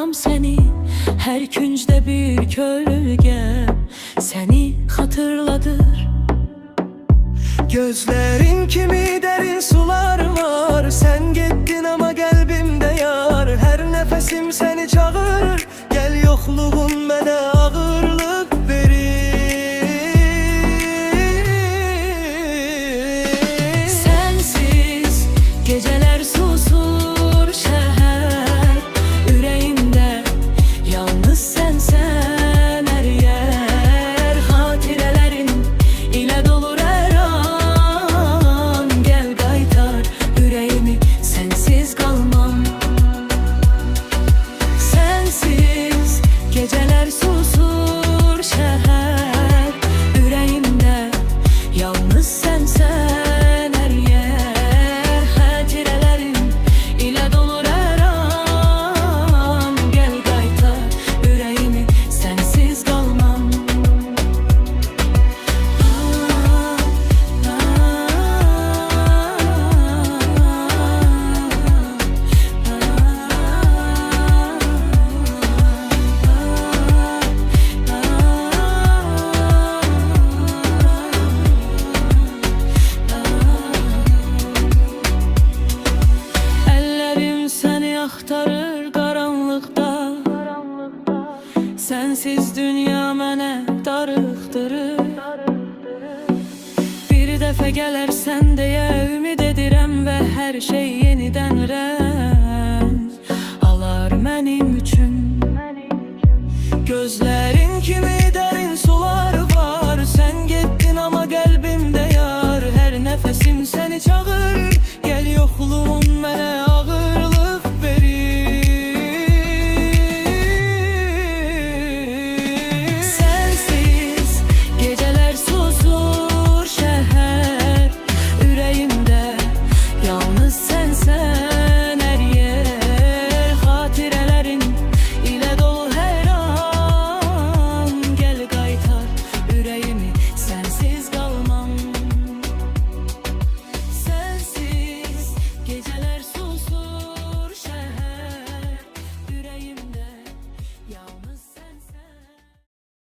Xatırlayıram səni, hər küncdə bir kölgə səni xatırladır. Gözlerin kimi derin sular var. Sen gittin ama kalbimde yar. Her nefesim seni çağırır. Gel yokluğun bana ağırlık verir. Sensiz geceler susur şehir, yüreğimde yalnız sen her yer. Hatirelerin ile dolur her an. Gel qaytar yüreğimi, sensiz kalmam. Sensiz geceler susur şehir, yüreğimde yalnız sen her yer. Hatirelerin ile dolur her an. Gel qaytar yüreğimi, sensiz kalmam. Ellerim seni axtarır qaranlıqda. Sensiz dünya mənə darıxdırır. Bir dəfə gələrsən deyə ümid edirəm və hər şey yenidən rəng alar mənim üçün. Gözlərin kimi